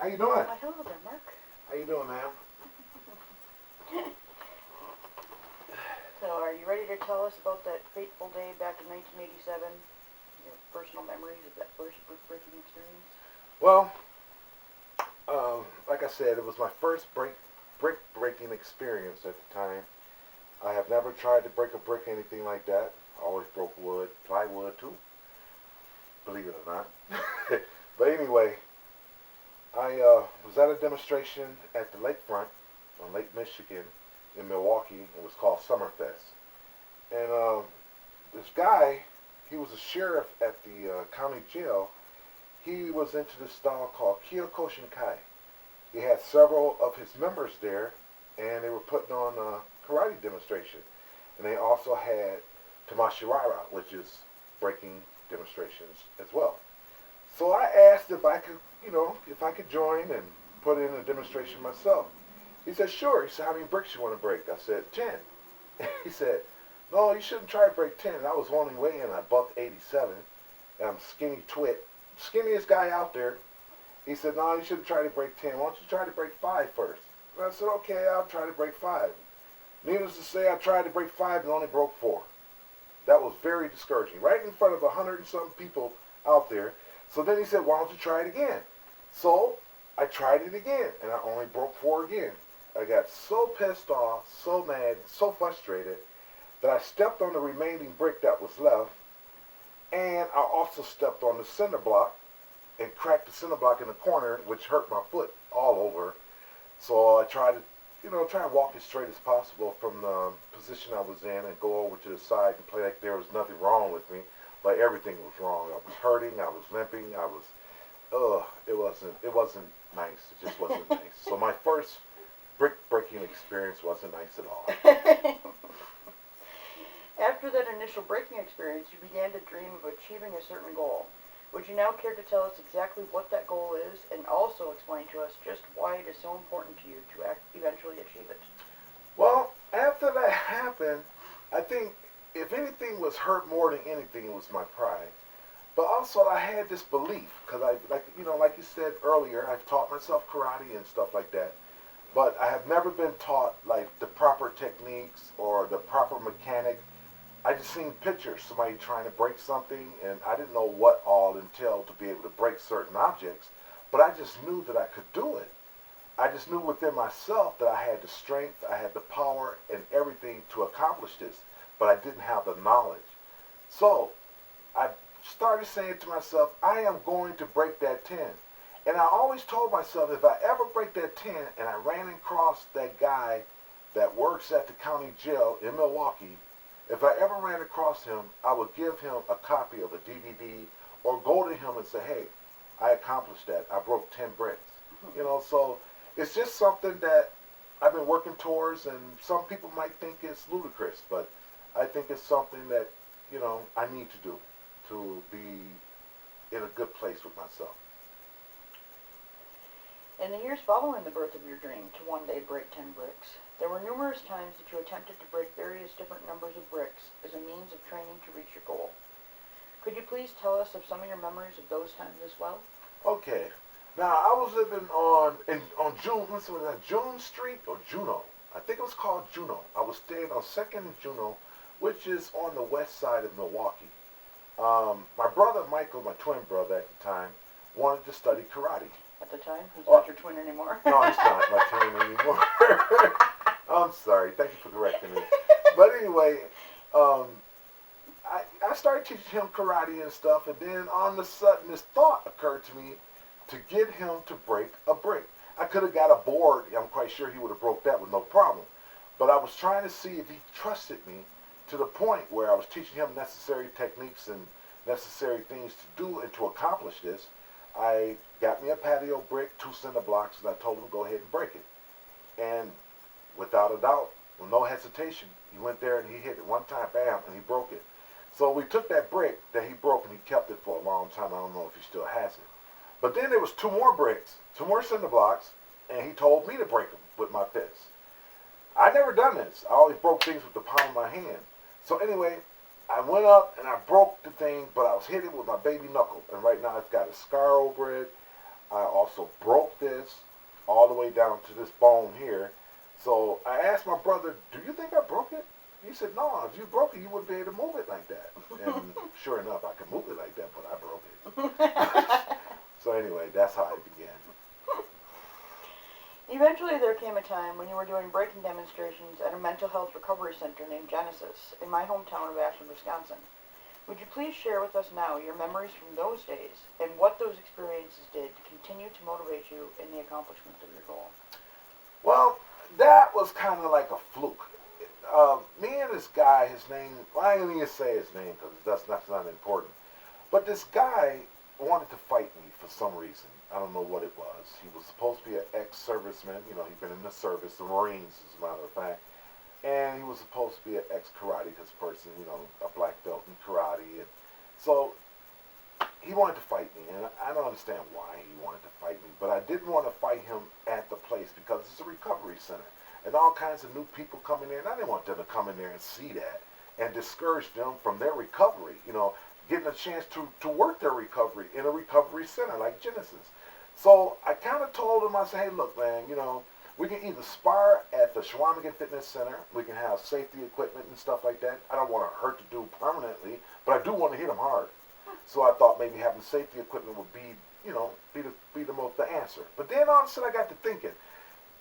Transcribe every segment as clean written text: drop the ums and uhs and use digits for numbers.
you doing? Hello there, Mark. How you doing, ma'am? So, are you ready to tell us about that fateful day back in 1987? Your personal memories of that first brick-breaking experience? Well, like I said, it was my first brick breaking experience at the time. I have never tried to break a brick, anything like that. I always broke wood, plywood too, believe it or not. But anyway, I was at a demonstration at the lakefront on Lake Michigan in Milwaukee. It was called Summerfest. And this guy, he was a sheriff at the county jail. He was into this style called Kyokushinkai. He had several of his members there, and they were putting on a karate demonstration. And they also had Tamashirara, which is breaking demonstrations as well. So I asked if I could, if I could join and put in a demonstration myself. He said, sure. He said, how many bricks you want to break? I said, 10. He said, no, you shouldn't try to break 10. I was only weighing a buck 87, and I'm skinny twit. Skinniest guy out there. He said, no, you shouldn't try to break 10. Why don't you try to break 5 first? And I said, okay, I'll try to break 5. Needless to say, I tried to break 5 and only broke 4. That was very discouraging. Right in front of 100 and some people out there. So then he said, why don't you try it again? So I tried it again, and I only broke 4 again. I got so pissed off, so mad, so frustrated, that I stepped on the remaining brick that was left, and I also stepped on the cinder block and cracked the cinder block in the corner, which hurt my foot all over. So I tried to, try to walk as straight as possible from the position I was in and go over to the side and play like there was nothing wrong with me, but everything was wrong. I was hurting, I was limping, it wasn't nice. It just wasn't nice. So my first brick breaking experience wasn't nice at all. After that initial breaking experience, you began to dream of achieving a certain goal. Would you now care to tell us exactly what that goal is, and also explain to us just why it is so important to you to eventually achieve it? Well, after that happened, I think if anything was hurt more than anything, it was my pride. But also, I had this belief because like you said earlier, I've taught myself karate and stuff like that. But I have never been taught like the proper techniques or the proper mechanic. I just seen pictures, somebody trying to break something, and I didn't know what all entailed to be able to break certain objects, but I just knew that I could do it. I just knew within myself that I had the strength, I had the power, and everything to accomplish this, but I didn't have the knowledge. So I started saying to myself, I am going to break that 10. And I always told myself, if I ever break that 10, and I ran across that guy that works at the county jail in Milwaukee, if I ever ran across him, I would give him a copy of a DVD or go to him and say, hey, I accomplished that. I broke 10 bricks. So it's just something that I've been working towards, and some people might think it's ludicrous, but I think it's something that, I need to do to be in a good place with myself. In the years following the birth of your dream to one day break 10 bricks, there were numerous times that you attempted to break various different numbers of bricks as a means of training to reach your goal. Could you please tell us of some of your memories of those times as well? Okay. Now, I was living on June Street or Juno. I think it was called Juno. I was staying on 2nd and Juno, which is on the west side of Milwaukee. My brother, Michael, my twin brother at the time, wanted to study karate. At the time? He's not your twin anymore? No, he's not my twin anymore. I'm sorry. Thank you for correcting me. But anyway, I started teaching him karate and stuff, and then all of a sudden this thought occurred to me to get him to break a brick. I could have got a board. I'm quite sure he would have broke that with no problem. But I was trying to see if he trusted me to the point where I was teaching him necessary techniques and necessary things to do and to accomplish this. I got me a patio brick, 2 cinder blocks, and I told him to go ahead and break it. And without a doubt, with no hesitation, he went there and he hit it one time, bam, and he broke it. So we took that brick that he broke and he kept it for a long time. I don't know if he still has it. But then there was 2 more bricks, 2 more cinder blocks, and he told me to break them with my fist. I never done this. I always broke things with the palm of my hand. So anyway, I went up and I broke the thing, but I was hitting with my baby knuckle. And right now it's got a scar over it. I also broke this all the way down to this bone here. So I asked my brother, "Do you think I broke it?" He said, "No, if you broke it, you wouldn't be able to move it like that." And sure enough, I could move it like that, but I broke it. So anyway, that's how it began. Eventually, there came a time when you were doing breaking demonstrations at a mental health recovery center named Genesis in my hometown of Ashland, Wisconsin. Would you please share with us now your memories from those days and what those experiences did to continue to motivate you in the accomplishment of your goal? Well, that was kind of like a fluke. Me and this guy, his name, well, I didn't even say his name because that's not important. But this guy wanted to fight me for some reason. I don't know what it was. He was supposed to be an ex-serviceman. You know, he'd been in the service, the Marines, as a matter of fact. And he was supposed to be an ex-karatekas person, you know, a black belt in karate. And so he wanted to fight me, and I don't understand why he wanted to fight me, but I didn't want to fight him at the place because it's a recovery center. And all kinds of new people coming in. I didn't want them to come in there and see that and discourage them from their recovery, you know, getting a chance to work their recovery in a recovery center like Genesis. So I kind of told him, I said, "Hey, look, man, you know, we can either spar at the Shawamigan Fitness Center. We can have safety equipment and stuff like that. I don't want to hurt the dude permanently, but I do want to hit him hard." So I thought maybe having safety equipment would be, you know, be the answer. But then all of a sudden I got to thinking,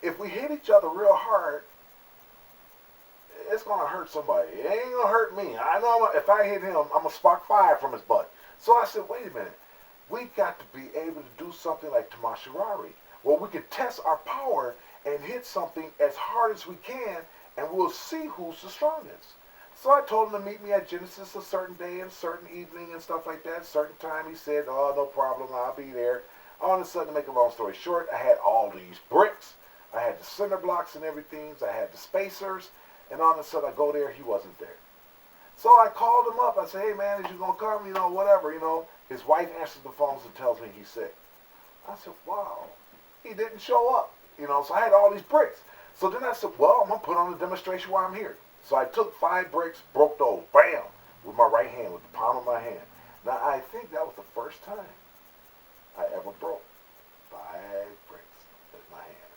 if we hit each other real hard, it's gonna hurt somebody. It ain't gonna hurt me. I know if I hit him, I'm gonna spark fire from his butt. So I said, wait a minute. We got to be able to do something like Tamashirari, where we can test our power and hit something as hard as we can, and we'll see who's the strongest. So I told him to meet me at Genesis a certain day and a certain evening and stuff like that. A certain time, he said, "Oh, no problem, I'll be there." All of a sudden, to make a long story short, I had all these bricks. I had the cinder blocks and everything. I had the spacers. And all of a sudden, I go there, he wasn't there. So I called him up. I said, "Hey, man, is you going to come? You know, whatever, you know." His wife answers the phones and tells me he's sick. I said, "Wow." He didn't show up, you know, so I had all these bricks. So then I said, "Well, I'm going to put on a demonstration while I'm here." So I took 5 bricks, broke those, bam, with my right hand, with the palm of my hand. Now, I think that was the first time I ever broke 5 bricks with my hand.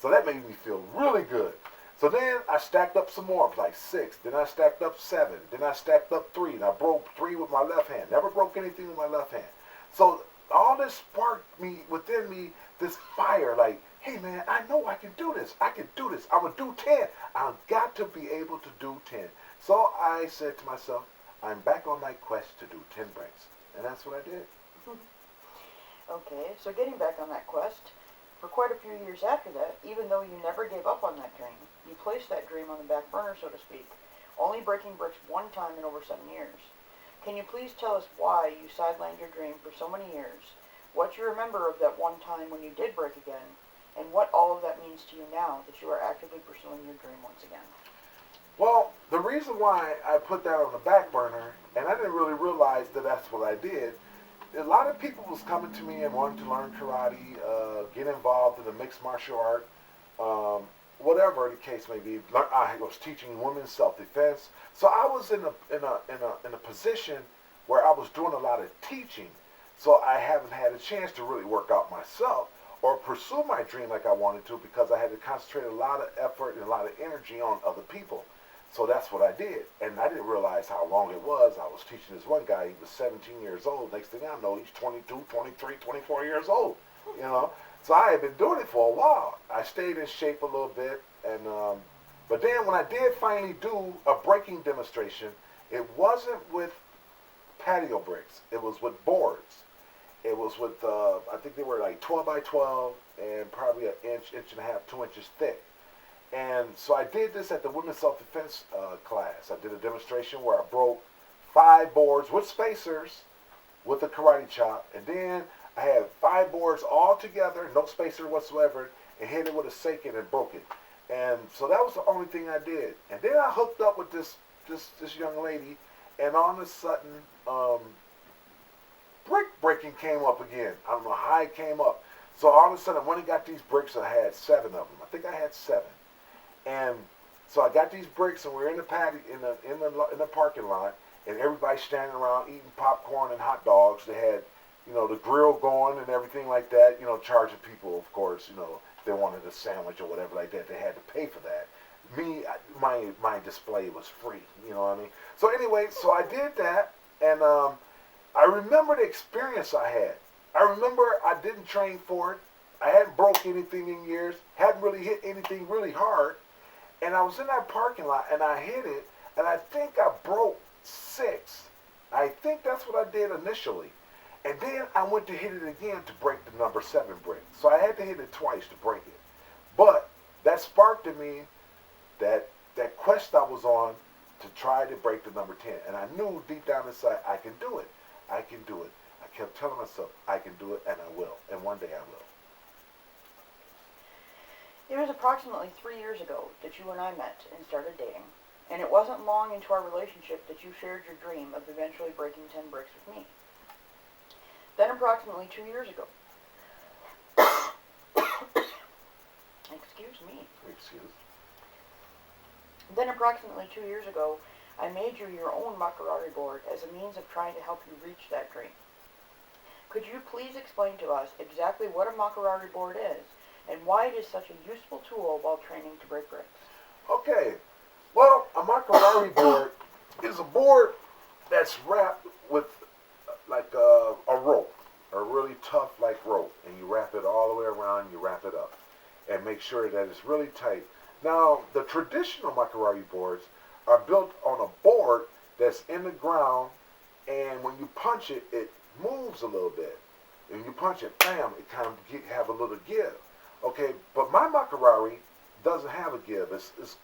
So that made me feel really good. So then I stacked up some more, like 6. Then I stacked up 7. Then I stacked up 3. And I broke 3 with my left hand. Never broke anything with my left hand. So all this sparked me, within me, this fire, like, hey man, I know I can do this. I can do this. I'm going to do 10. I've got to be able to do 10. So I said to myself, I'm back on my quest to do 10 breaks. And that's what I did. Okay, so getting back on that quest, for quite a few years after that, even though you never gave up on that dream, you placed that dream on the back burner, so to speak, only breaking bricks one time in over 7 years. Can you please tell us why you sidelined your dream for so many years, what you remember of that one time when you did break again, and what all of that means to you now that you are actively pursuing your dream once again? Well, the reason why I put that on the back burner, and I didn't really realize that that's what I did, a lot of people was coming to me and wanting to learn karate, get involved in the mixed martial art, whatever the case may be. I was teaching women's self-defense, so I was in a position where I was doing a lot of teaching. So I haven't had a chance to really work out myself or pursue my dream like I wanted to because I had to concentrate a lot of effort and a lot of energy on other people. So that's what I did. And I didn't realize how long it was. I was teaching this one guy. He was 17 years old. Next thing I know, he's 22, 23, 24 years old. You know? So I had been doing it for a while. I stayed in shape a little bit. And but then when I did finally do a breaking demonstration, it wasn't with patio bricks. It was with boards. It was with, I think they were like 12 by 12 and probably an inch, inch and a half, 2 inches thick. And so I did this at the Women's Self-Defense class. I did a demonstration where I broke 5 boards with spacers with a karate chop. And then I had 5 boards all together, no spacer whatsoever, and hit it with a seiken and broke it. And so that was the only thing I did. And then I hooked up with this young lady, and all of a sudden, brick breaking came up again. I don't know how it came up. So all of a sudden, when I got these bricks, I had 7 of them. I think I had 7. And so I got these bricks, and we're in the patio, in the parking lot, and everybody's standing around eating popcorn and hot dogs. They had, the grill going and everything like that. Charging people, of course, if they wanted a sandwich or whatever like that, they had to pay for that. Me, my display was free. You know what I mean? So anyway, so I did that, and I remember the experience I had. I remember I didn't train for it. I hadn't broke anything in years. Hadn't really hit anything really hard. And I was in that parking lot, and I hit it, and I think I broke 6. I think that's what I did initially. And then I went to hit it again to break the number 7 brick. So I had to hit it twice to break it. But that sparked in me that quest I was on to try to break the number 10. And I knew deep down inside, I can do it. I can do it. I kept telling myself, I can do it, and I will. And one day I will. It was approximately 3 years ago that you and I met and started dating, and it wasn't long into our relationship that you shared your dream of eventually breaking 10 bricks with me. Then approximately 2 years ago, excuse me. Excuse. Then approximately 2 years ago, I made you your own Makarari board as a means of trying to help you reach that dream. Could you please explain to us exactly what a Makarari board is and why it is such a useful tool while training to break bricks? Okay. Well, a Makarari board is a board that's wrapped with like a rope, a really tough like rope, and you wrap it all the way around, you wrap it up, and make sure that it's really tight. Now, the traditional Makarari boards are built on a board that's in the ground, and when you punch it, it moves a little bit. And you punch it, bam, it kind of have a little give. Okay, but my Makarari doesn't have a give. It's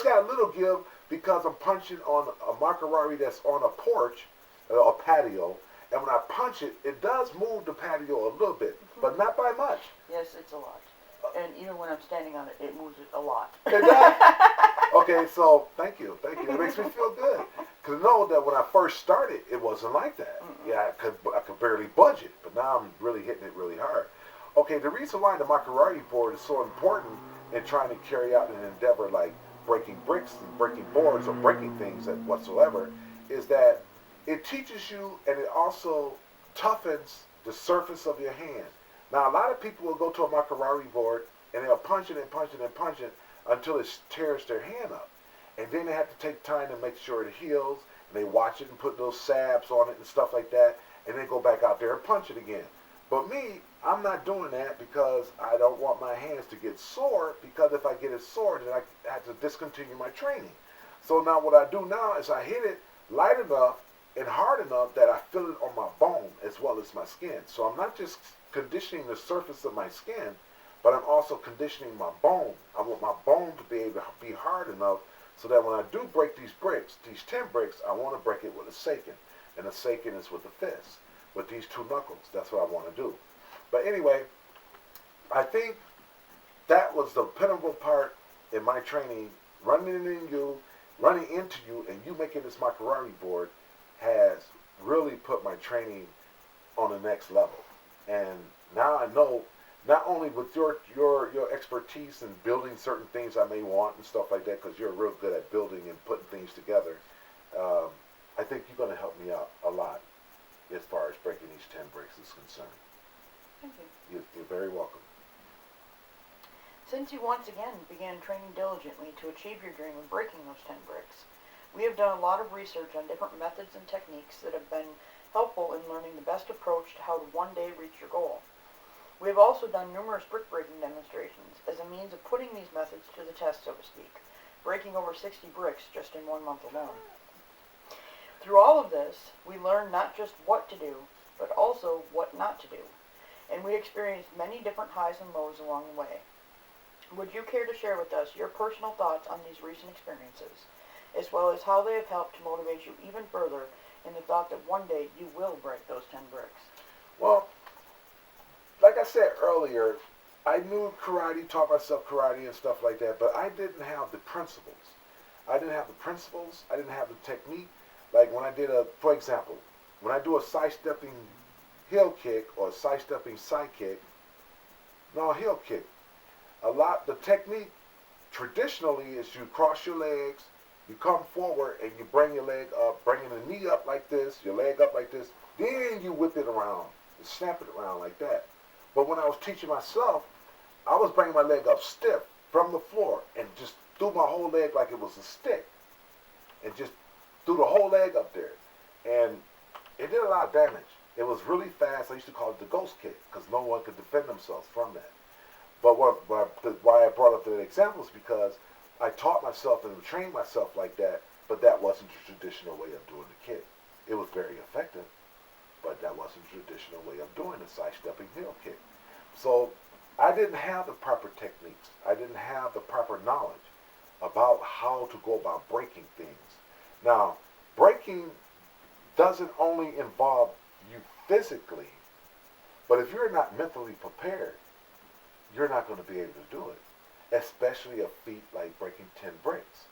got a little give because I'm punching on a Makarari that's on a porch, a patio, and when I punch it, it does move the patio a little bit, but not by much. Yes, it's a lot. And even when I'm standing on it, it moves it a lot. It does? Okay, so thank you. It makes me feel good. Because I know that when I first started, it wasn't like that. Yeah, I could barely budge it, but now I'm really hitting it really hard. Okay, the reason why the Makarari board is so important in trying to carry out an endeavor like breaking bricks and breaking boards or breaking things whatsoever is that it teaches you and it also toughens the surface of your hand. Now, a lot of people will go to a Makarari board and they'll punch it and punch it and punch it until it tears their hand up. And then they have to take time to make sure it heals, and they watch it and put those salves on it and stuff like that, and then go back out there and punch it again. But me, I'm not doing that because I don't want my hands to get sore, because if I get it sore, then I have to discontinue my training. So now what I do now is I hit it light enough and hard enough that I feel it on my bone as well as my skin. So I'm not just conditioning the surface of my skin, but I'm also conditioning my bone. I want my bone to be able to be hard enough so that when I do break these bricks, these 10 bricks, I want to break it with a seiken. And a seiken is with a fist, with these 2 knuckles. That's what I want to do. But anyway, I think that was the pivotal part in my training. Running into you, and you making this Makarari board has really put my training on the next level. And now I know, not only with your expertise in building certain things I may want and stuff like that, because you're real good at building and putting things together, I think you're going to help me out a lot as far as breaking these 10 bricks is concerned. Thank you. You're very welcome. Since you once again began training diligently to achieve your dream of breaking those 10 bricks, we have done a lot of research on different methods and techniques that have been helpful in learning the best approach to how to one day reach your goal. We have also done numerous brick breaking demonstrations as a means of putting these methods to the test, so to speak, breaking over 60 bricks just in 1 month alone. Through all of this, we learned not just what to do, but also what not to do, and we experienced many different highs and lows along the way. Would you care to share with us your personal thoughts on these recent experiences, as well as how they have helped to motivate you even further in the thought that one day you will break those 10 bricks? Well, like I said earlier, I knew karate, taught myself karate and stuff like that, but I didn't have the principles. I didn't have the principles. I didn't have the technique. Like when I did for example, when I do a side-stepping heel kick or a side-stepping side kick, no, heel kick. The technique traditionally is you cross your legs, you come forward and you bring your leg up, bringing the knee up like this, your leg up like this, then you whip it around and snap it around like that. But when I was teaching myself, I was bringing my leg up stiff from the floor and just threw my whole leg like it was a stick. And just threw the whole leg up there. And it did a lot of damage. It was really fast. I used to call it the ghost kick because no one could defend themselves from that. But why I brought up the example is because I taught myself and trained myself like that, but that wasn't the traditional way of doing the kick. It was very effective, but that wasn't the traditional way of doing the side-stepping heel kick. So I didn't have the proper techniques. I didn't have the proper knowledge about how to go about breaking things. Now, breaking doesn't only involve you physically, but if you're not mentally prepared, you're not going to be able to do it, especially a feat like breaking 10 bricks.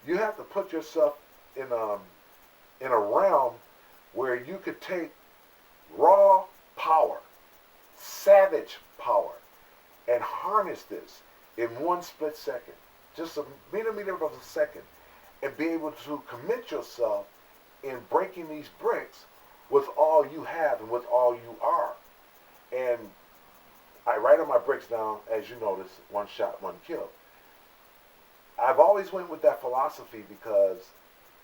You have to put yourself in a realm where you could take raw power, savage power, and harness this in one split second, just a millimeter of a second, and be able to commit yourself in breaking these bricks with all you have and with all you are. And I write on my bricks down, as you notice, one shot, one kill. I've always went with that philosophy because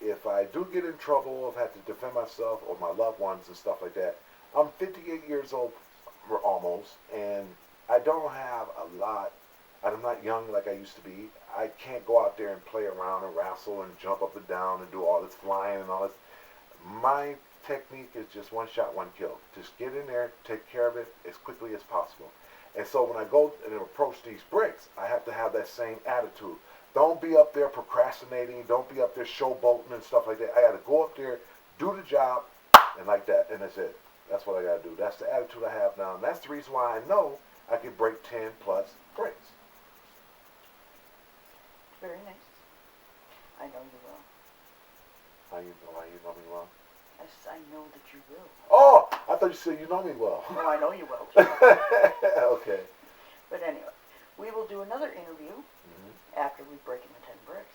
if I do get in trouble, I've had to defend myself or my loved ones and stuff like that. I'm 58 years old, almost, and I don't have a lot. I'm not young like I used to be. I can't go out there and play around and wrestle and jump up and down and do all this flying and all this. My technique is just one shot, one kill. Just get in there, take care of it as quickly as possible. And so when I go and approach these bricks, I have to have that same attitude. Don't be up there procrastinating. Don't be up there showboating and stuff like that. I got to go up there, do the job, and like that, and that's it. That's what I got to do. That's the attitude I have now. And that's the reason why I know I can break 10 plus bricks. Very nice. I know you will. How you know me well? Yes, I know that you will. Oh, I thought you said you know me well. No, I know you will too. Okay. But anyway, we will do another interview after we break into 10 bricks.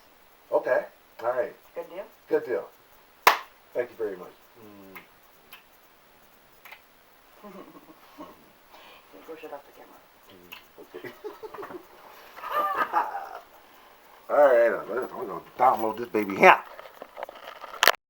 Okay. All right. Good deal? Good deal. Thank you very much. Go shut off the camera. Okay. All right. I'm going to download this baby here.